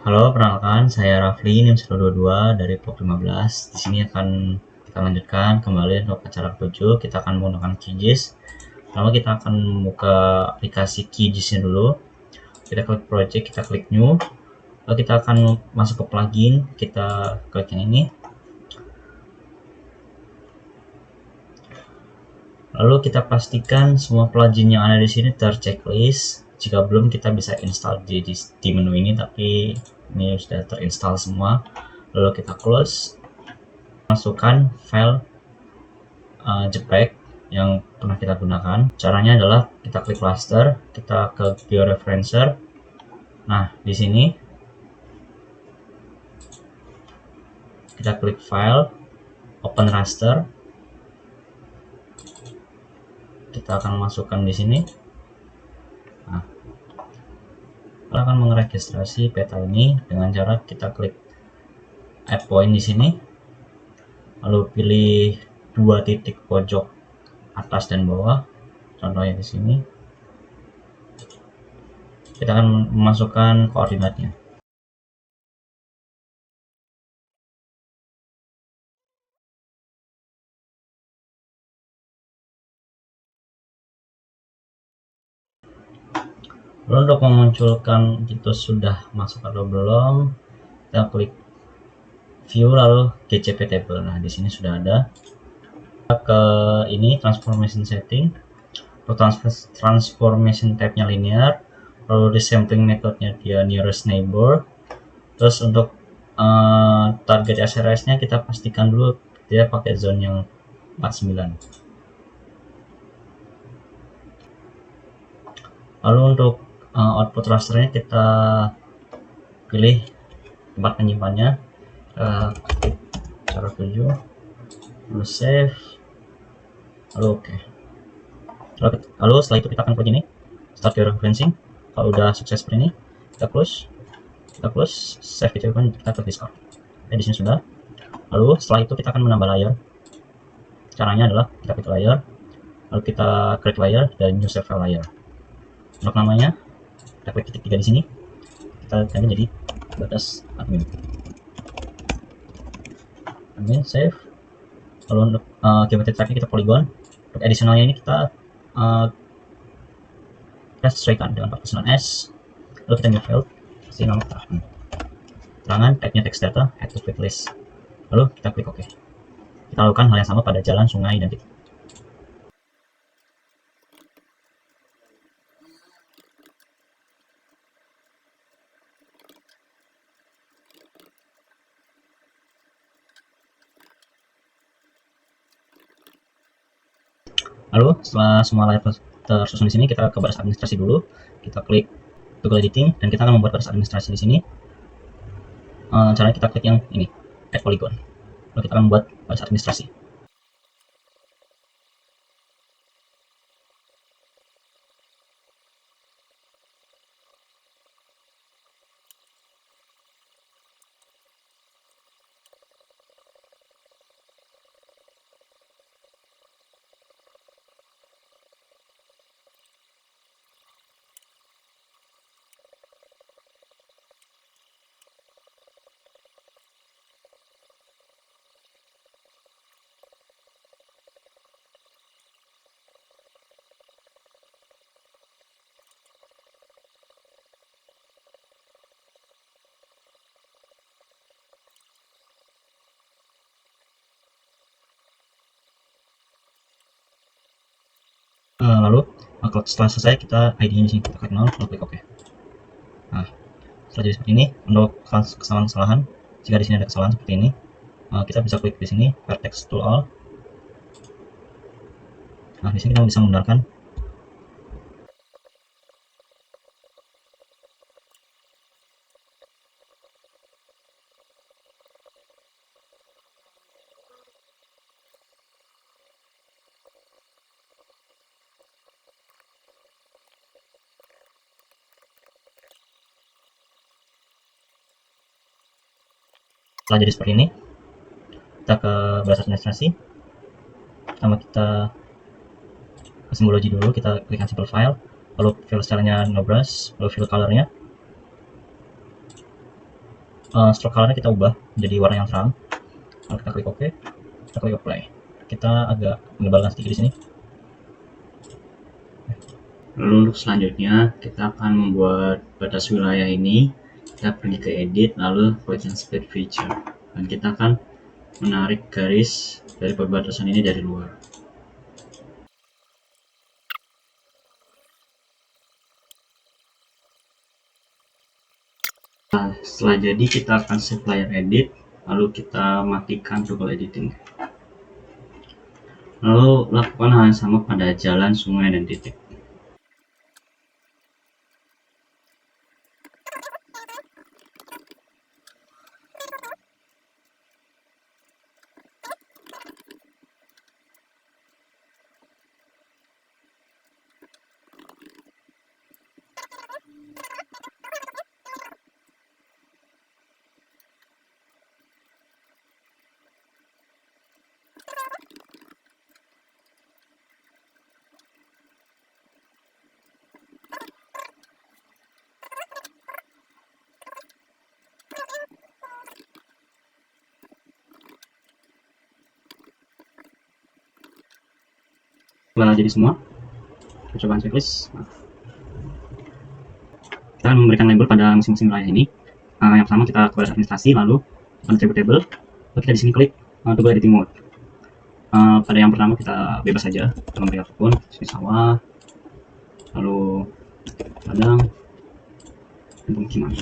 Halo, perkenalkan saya Rafli, NIM 122 dari POK 15. Di sini akan kita lanjutkan kembali untuk acara ke-7. Kita akan menggunakan QGIS. Pertama kita akan membuka aplikasi QGIS-nya dulu. Kita klik project, kita klik new. Lalu kita akan masuk ke plugin, kita klik yang ini. Lalu kita pastikan semua plugin yang ada di sini terchecklist. Jika belum, kita bisa install di menu ini, tapi ini sudah terinstall semua. Lalu kita close, masukkan file JPEG yang pernah kita gunakan. Caranya adalah kita klik raster, kita ke georeferencer. Nah, di sini kita klik file, open raster. Kita akan masukkan di sini. Nah, kita akan meregistrasi peta ini dengan cara kita klik add point di sini, lalu pilih dua titik pojok atas dan bawah. Contohnya di sini. Kita akan memasukkan koordinatnya. Lalu untuk memunculkan itu sudah masuk atau belum, kita klik view lalu GCP table. Nah, di sini sudah ada. Kita ke ini transformation setting. Untuk transformation tab-nya linear, lalu resampling metode-nya dia nearest neighbor. Terus untuk target SRS-nya kita pastikan dulu dia pakai zone yang 49. Lalu untuk output rasternya kita pilih tempat penyimpannya, cara 7, lalu save, lalu oke. Lalu setelah itu kita akan klik ini start georeferencing. Kalau udah sukses seperti ini, kita close, save kita klik discard. Di sini sudah. Lalu setelah itu kita akan menambah layer. Caranya adalah kita klik layer, lalu kita create layer dan new save file layer. Untuk namanya kita klik titik 3 di sini, kita ganti jadi batas admin, save. Lalu untuk geometry type kita polygon. Untuk additionalnya ini kita sesuaikan dengan 49S. Lalu kita new field, kasih nama keterangan, type-nya text data, add to quick list. Lalu kita klik OK. Kita lakukan hal yang sama pada jalan, sungai, dan titik. Lalu setelah semua layer tersusun di sini, kita ke batas administrasi dulu. Kita klik toggle editing dan kita akan membuat batas administrasi di sini. Caranya kita klik yang ini, add polygon. Lalu kita akan membuat batas administrasi. Lalu setelah selesai kita ID-nya di sini kita klik 0, lalu klik OK. Nah, setelah jadi seperti ini, untuk kesalahan-kesalahan, jika di sini ada kesalahan seperti ini, kita bisa klik di sini vertex tool all. Nah, di sini kita bisa menggunakan setelah jadi seperti ini, kita ke batas administrasi. Pertama kita ke simbologi dulu, kita klik simple file, lalu fill stylenya no brush, lalu fill colornya. stroke colornya kita ubah menjadi warna yang terang. Lalu kita klik OK, kita klik apply. Kita agak menebalkan sedikit di sini. Lalu selanjutnya kita akan membuat batas wilayah ini. Kita pergi ke edit, lalu position split feature, dan kita akan menarik garis dari perbatasan ini dari luar. Nah, setelah jadi kita akan save layer edit, lalu kita matikan toggle editing. Lalu lakukan hal yang sama pada jalan, sungai, dan titik. Setelah jadi semua, percobaan checklist. Kita akan memberikan label pada masing-masing wilayah ini. Yang pertama kita ke administrasi, lalu attribute table, lalu kita di sini klik toggle editing mode. Pada yang pertama kita bebas saja, kita memberi apapun, seperti sawah, lalu ladang, dan pemukiman.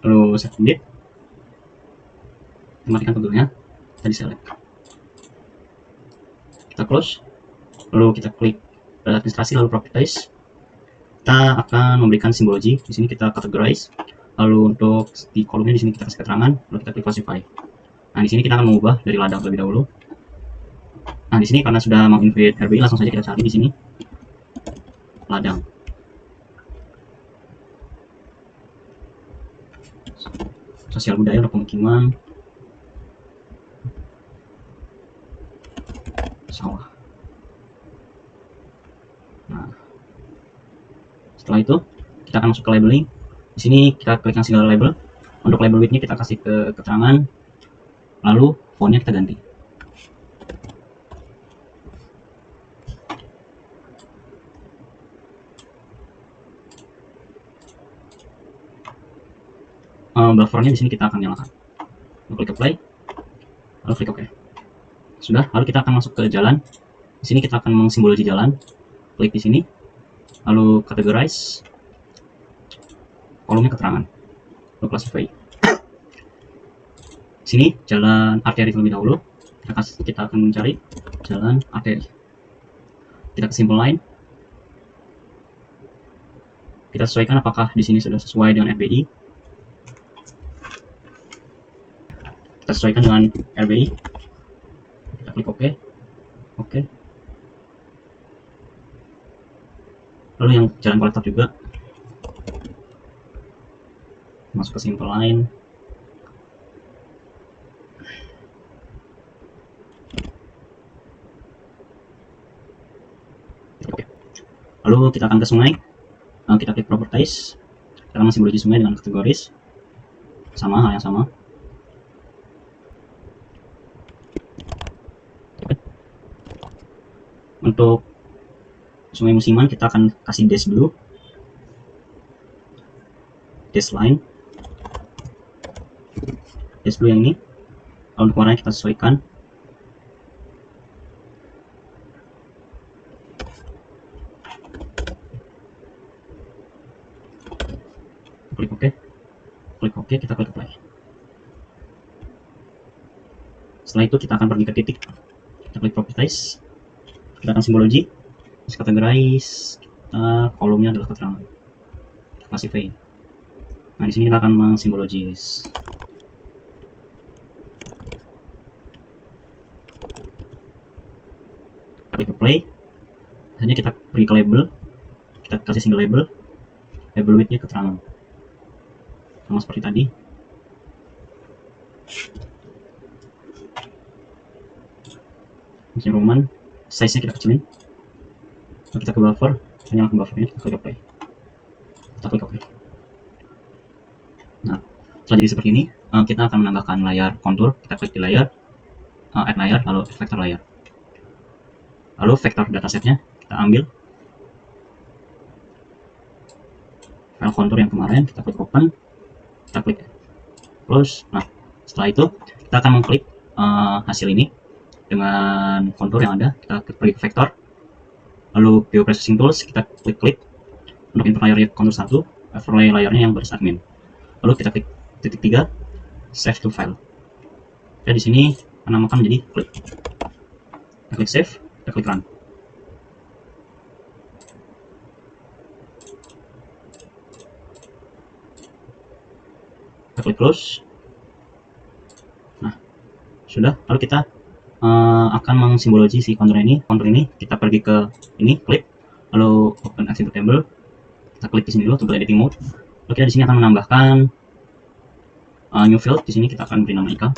Lalu save edit, kita matikan toggle-nya, kita di select, kita close, lalu kita klik administrasi, lalu properties. Kita akan memberikan simbologi. Di sini kita categorize, lalu untuk di kolomnya di sini kita kasih keterangan, lalu kita klik classify. Nah, di sini kita akan mengubah dari ladang terlebih dahulu. Nah, di sini karena sudah menginvite RBI, langsung saja kita cari di sini ladang. Sosial budaya untuk pemukiman, sawah. Nah, setelah itu kita akan masuk ke labeling. Di sini kita klik yang single label. Untuk label width-nya kita kasih ke keterangan, lalu font-nya kita ganti. Buffernya di sini kita akan nyalakan. Klik apply, lalu klik OK. Sudah, lalu kita akan masuk ke jalan. Di sini kita akan mensimbologi jalan. Klik di sini, lalu categorize, kolomnya keterangan, lalu classify. Di sini jalan arteri terlebih dahulu. Kita akan mencari jalan arteri. Kita ke simple line. Kita sesuaikan apakah di sini sudah sesuai dengan RBI. Kita sesuaikan dengan RBI. Kita klik OK. OK. Lalu yang jalan kolektor juga. Masuk ke simple line. Oke. Lalu kita akan ke sungai. Kita klik properties. Kita akan simbologi sungai dengan kategoris. Sama, hal yang sama. Untuk sungai musiman kita akan kasih dash blue, dash line, dash blue yang ini. Lalu untuk warnanya kita sesuaikan. Klik OK, klik OK, kita klik apply. Setelah itu kita akan pergi ke titik. Kita klik properties. Kita akan simbologi, categorize, kita kolomnya adalah keterangan, classify. Nah, di sini kita akan mensimbologis. Klik apply. Hanya kita pergi ke label, kita kasih single label, label width-nya keterangan, sama seperti tadi. Ini Roman. Size-nya kita kecilin. Lalu kita ke buffer, Saya nyalakan buffernya, kita klik apply, kita klik OK. Nah, setelah jadi seperti ini, kita akan menambahkan layar kontur. Kita klik di layar, add layer, lalu vector layer, lalu vektor datasetnya kita ambil file kontur yang kemarin, kita klik open, kita klik close. Nah, setelah itu kita akan mengklik hasil ini dengan kontur yang ada. Kita klik vektor, lalu view processing tools, kita klik untuk input layer kontur 1, overlay layarnya yang baris admin, lalu kita klik titik 3 save to file. Oke, di sini menamakan menjadi klik. Kita klik save, kita klik run. Kita klik close. Nah, sudah. Lalu kita akan mengsimbologi si kontur ini. Kontur ini kita pergi ke ini, klik, lalu open attribute table. Kita klik di sini dulu untuk editing mode. Lalu kita di sini akan menambahkan new field. Di sini kita akan beri nama Ika.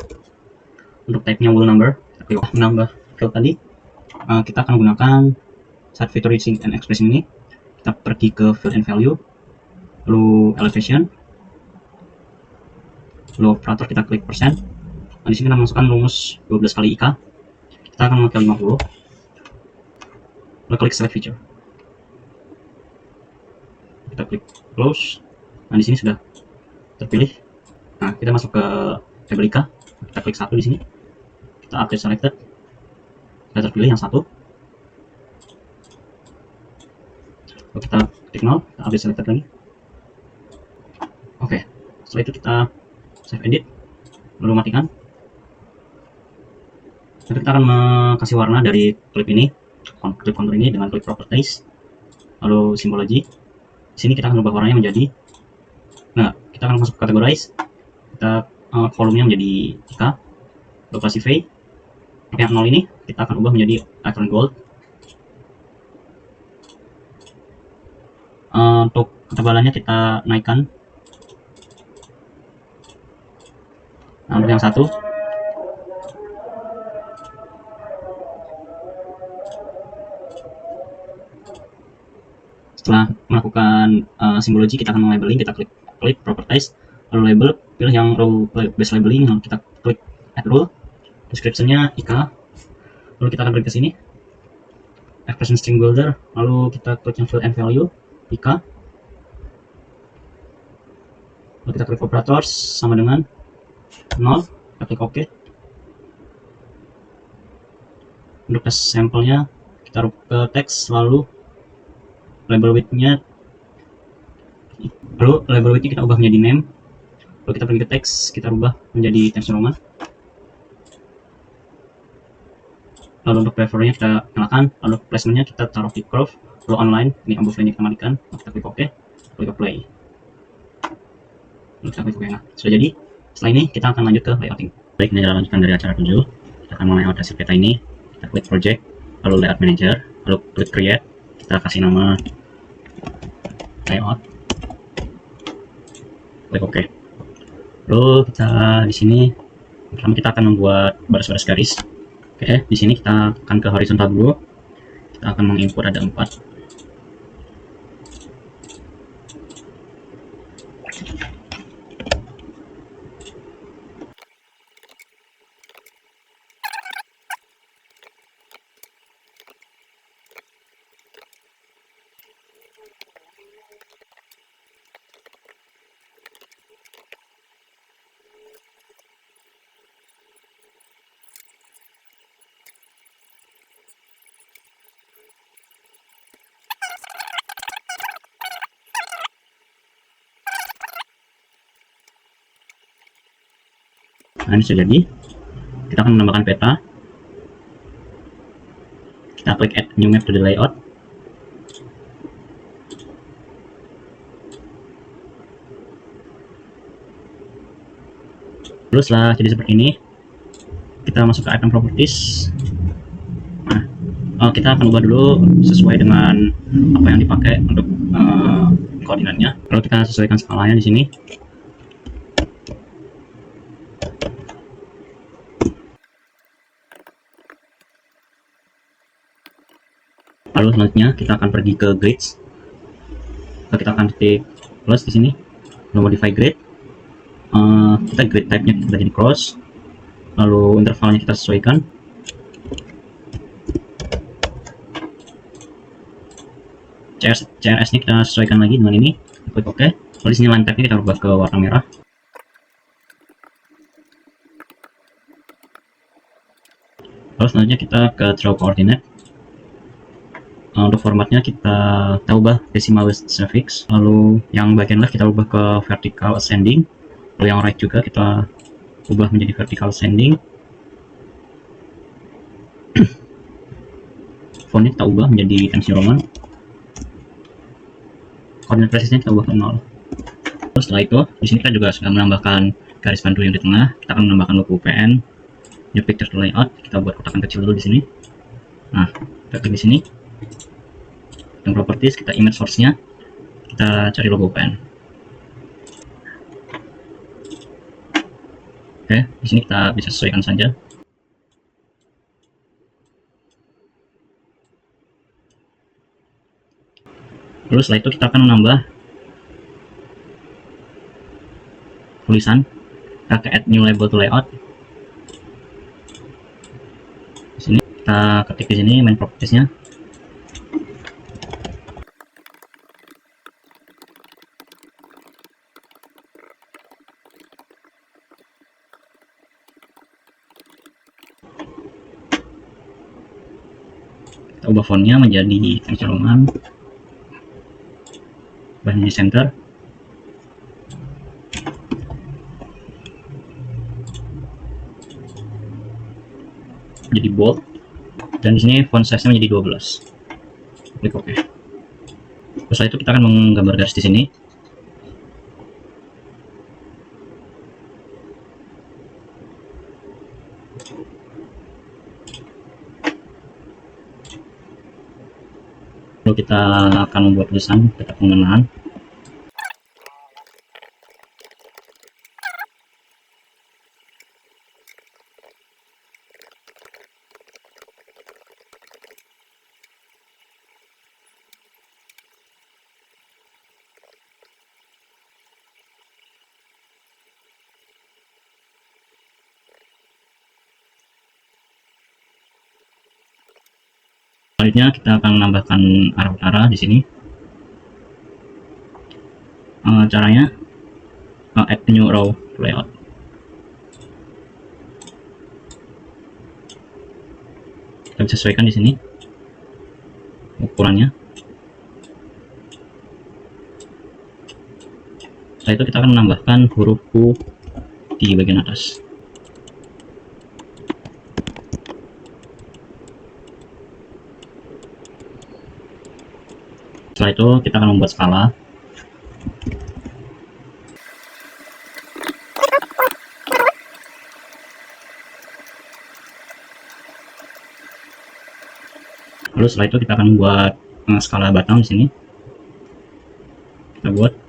Untuk type-nya wool number, kita klik menambah field tadi. Kita akan gunakan set feature reaching and expression ini. Kita pergi ke field and value, lalu elevation, lalu operator kita klik persen. Nah, di sini kita masukkan rumus 12 kali IK. Kita akan memakai 50. Lalu klik select feature. Kita klik close. Nah, di sini sudah terpilih. Nah, kita masuk ke table IK. Kita klik 1 di sini. Kita update selected. Sudah terpilih yang 1. Lalu kita klik 0, kita update selected lagi. Oke, setelah itu kita save edit, lalu matikan. Nanti kita akan kasih warna dari klip ini, klip kontur ini dengan klik properties, lalu simbology. Di sini kita akan ubah warnanya menjadi, nah, kita akan masuk ke categorize, kita kolomnya menjadi IK, lalu classify. Yang 0 ini kita akan ubah menjadi icon gold. Untuk ketebalannya kita naikkan. Nah, untuk yang 1 setelah melakukan simbologi, kita akan labeling. Kita klik properties, lalu label, pilih yang row base labeling, lalu kita klik add rule, description-nya IK, lalu kita akan pergi ke sini expression string builder, lalu kita klik yang field and value IK, lalu kita klik operators sama dengan 0, kita klik OK. Untuk test sampelnya kita rubah ke teks, lalu label width-nya, lalu label width-nya kita ubah menjadi name, lalu kita pergi ke teks, kita rubah menjadi Times New Roman, lalu untuk preferennya kita nyalakan, lalu placement-nya kita taruh di curve, lalu online, ini above line kita matikan, lalu kita klik OK, klik apply, lalu kita klik OK. Nah, sudah jadi. Setelah ini kita akan lanjut ke layouting. Baik, ini adalah lanjutan dari acara 7. Kita akan melayout hasil peta ini. Kita klik project, lalu layout manager, lalu klik create. Kita kasih nama layout, klik OK. Lalu kita di sini pertama kita akan membuat baris-baris garis. Oke, di sini kita akan ke horizontal dulu. Kita akan menginput ada 4. Nah, ini sudah jadi. Kita akan menambahkan peta. Kita klik add new map to the layout. Lalu setelah jadi seperti ini, kita masuk ke item properties. Nah, kita akan ubah dulu sesuai dengan apa yang dipakai untuk koordinatnya. Lalu kita sesuaikan skalanya di sini. Lalu selanjutnya kita akan pergi ke grids. kita akan ketik plus di sini, lalu modify grid. Kita grid type-nya kita jadi cross, lalu intervalnya kita sesuaikan. CRS nya kita sesuaikan lagi dengan ini, klik OK. Lalu di sini line type-nya kita ubah ke warna merah. Lalu selanjutnya kita ke draw coordinate. Untuk formatnya kita ubah decimal suffix, lalu yang bagian left kita ubah ke vertical ascending, lalu yang right juga kita ubah menjadi vertical ascending. Fontnya kita ubah menjadi Times New Roman. Koordinat presisnya kita ubah ke 0. Terus setelah itu, di sini kita juga sudah menambahkan garis pandu yang di tengah. Kita akan menambahkan logo PN, new picture layout. Kita buat kotakan kecil dulu di sini. Nah, kita klik di sini. Yang properties, kita image source-nya, kita cari logo PN. Oke, di sini kita bisa sesuaikan saja. Lalu setelah itu kita akan menambah tulisan. Kita ke add new label to layout. Di sini kita ketik di sini main properties-nya. Kita ubah fontnya menjadi Times New Roman, ubah di center. Jadi bold, dan di sini font size-nya menjadi 12. Klik OK. Setelah itu kita akan menggambar garis di sini. Lalu kita akan membuat tulisan tetap pengenaan. Selanjutnya kita akan menambahkan arah utara di sini. Caranya add new row layout. Kita bisa sesuaikan di sini ukurannya. Setelah itu kita akan menambahkan huruf U di bagian atas. Setelah itu kita akan membuat skala. Lalu setelah itu kita akan membuat skala batang di sini. Kita buat.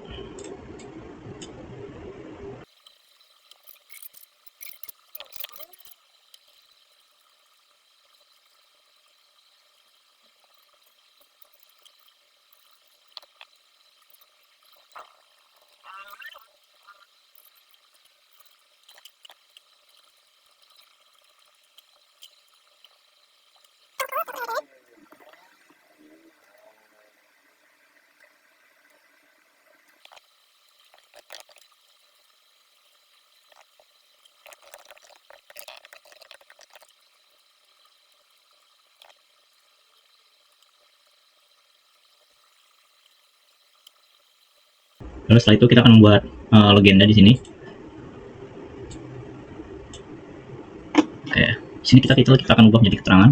Lalu setelah itu kita akan membuat legenda di sini. Oke, di sini kita akan ubah menjadi keterangan.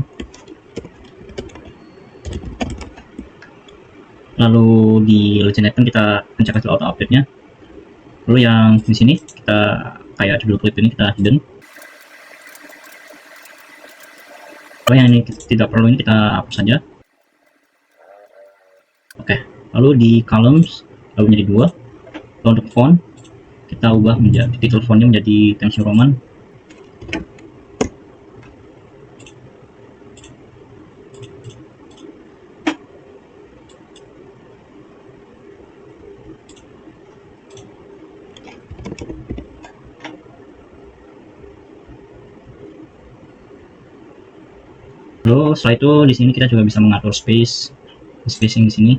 Lalu di legend item kita pencet auto update-nya. Lalu yang di sini kita kayak judul klip ini kita hidden. Lalu yang ini tidak perlu ini kita hapus saja. Oke, lalu di columns lalu menjadi 2. Lalu untuk font kita ubah menjadi title fontnya menjadi Times New Roman. Lalu setelah itu di sini kita juga bisa mengatur spacing di sini.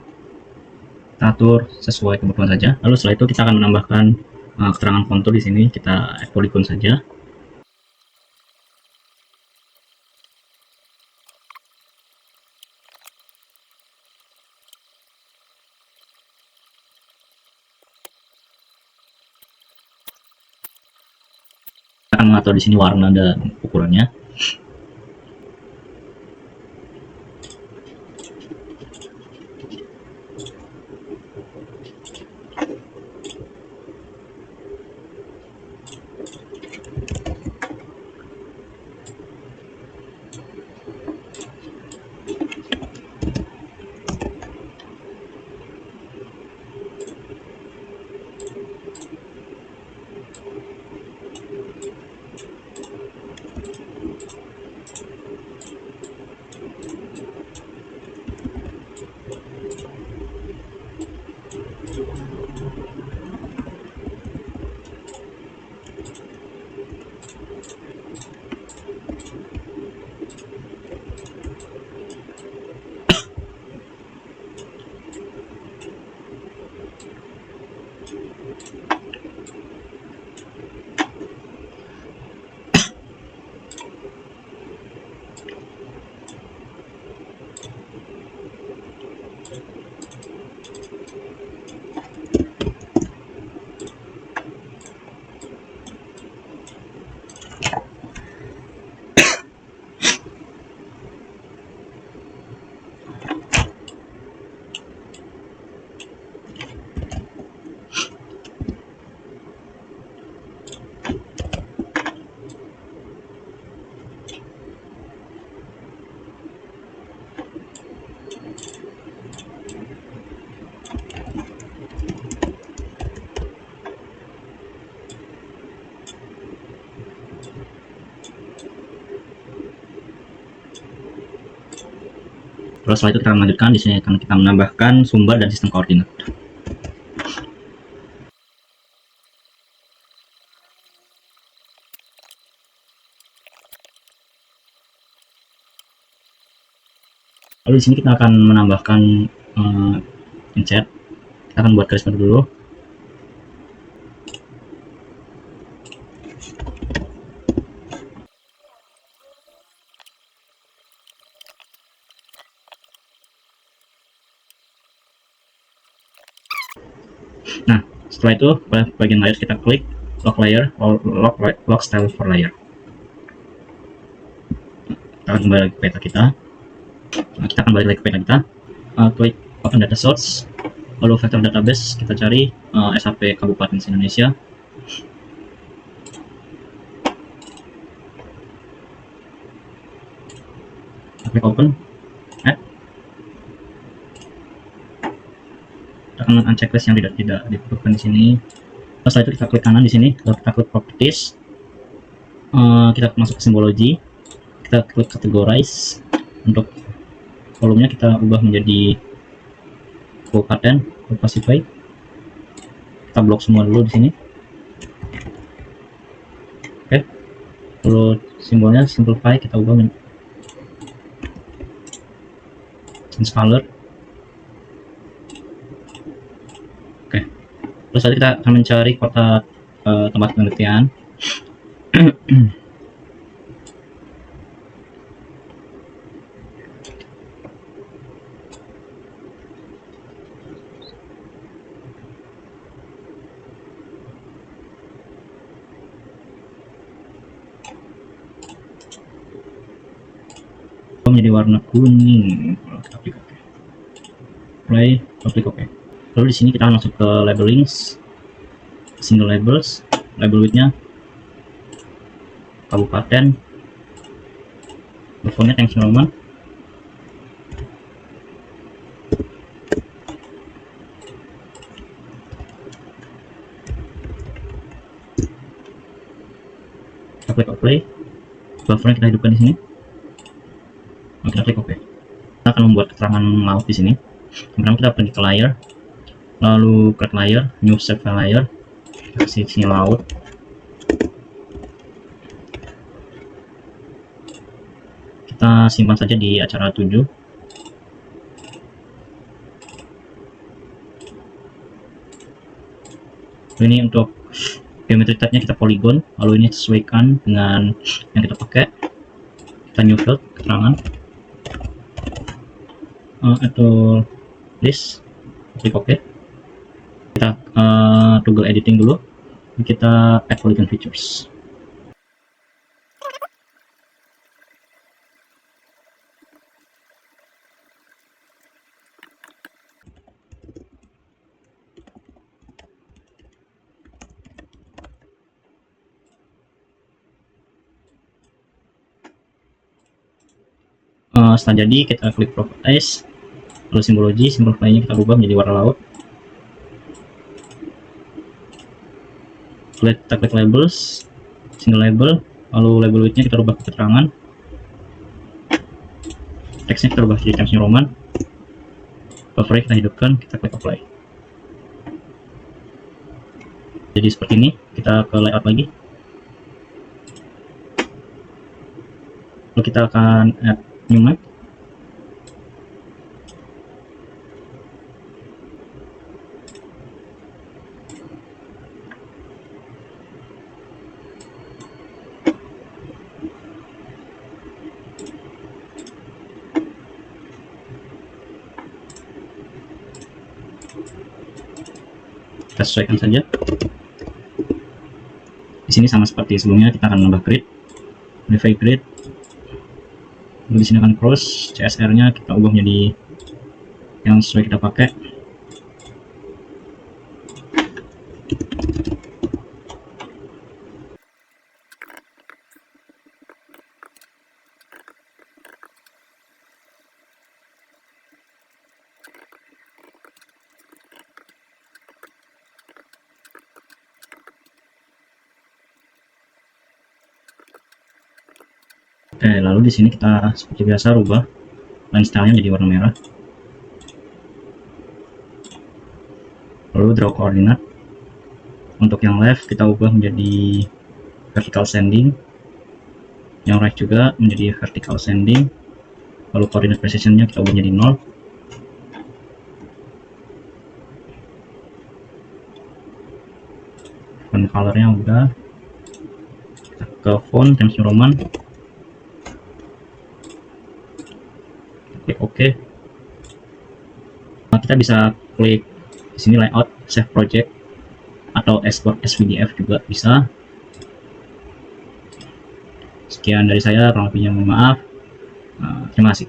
Kita atur sesuai kebutuhan saja. Lalu setelah itu kita akan menambahkan keterangan kontur di sini. Kita add polygon saja. Kita akan mengatur di sini warna dan ukurannya. Terus setelah itu kita melanjutkan. Di sini akan kita menambahkan sumber dan sistem koordinat. Lalu di sini kita akan menambahkan insert. Kita akan buat garis baru dulu. Nah, setelah itu bagian layer kita klik lock layer or lock style for layer. Kita akan kembali lagi ke peta kita. Nah, kita akan balik lagi ke peta kita. Klik open data source, lalu vector database, kita cari SAP Kabupaten Indonesia. Klik open, add. Kita akan uncheck list yang tidak dibutuhkan di sini. Setelah itu kita klik kanan di sini, lalu kita klik properties. Kita masuk ke symbology, kita klik categorize. Untuk volumenya kita ubah menjadi kabupaten, classify. Kita blok semua dulu di sini. Oke. Lalu simbolnya simplify, kita ubah menjadi change color. Oke. Terus tadi kita akan mencari kota tempat penelitian. Menjadi warna kuning. Kita klik OK. Play, klik OK. Lalu di sini kita akan masuk ke labelings, single labels, label widthnya kabupaten, fontnya Times New Roman. Kita klik OK. Buffernya kita hidupkan di sini. Kita klik OK. Kita akan membuat keterangan laut di sini. Pertama kita pergi ke layer, lalu create layer, new save file layer, kasih sini laut. Kita kita simpan saja di acara 7. Ini untuk geometry type-nya kita polygon, lalu ini sesuaikan dengan yang kita pakai. Kita new field keterangan atau list, klik OK. Kita toggle editing dulu, kita add polygon features. Setelah jadi kita klik properties, lalu simbology, simbol fly-nya kita ubah menjadi warna laut. Kita klik labels, single label, lalu label width-nya kita ubah ke keterangan. Teksnya kita ubah jadi Times New Roman. Buffer kita hidupkan, kita klik apply. Jadi seperti ini. Kita ke layout lagi, lalu kita akan add new map. Kita sesuaikan saja. Di sini sama seperti sebelumnya, kita akan menambah grid, modify grid. Di sini akan cross, CSR-nya kita ubah menjadi yang sesuai kita pakai. Oke, lalu di sini kita seperti biasa rubah line style-nya jadi warna merah. Lalu draw koordinat. Untuk yang left kita ubah menjadi vertical ascending, yang right juga menjadi vertical ascending. Lalu koordinat precision-nya kita ubah menjadi 0. Font color-nya udah. Kita ke font Times New Roman. Klik OK. Kita bisa klik di sini layout, save project, atau export SVDF juga bisa. Sekian dari saya, kurang lebihnya mohon maaf. Terima kasih.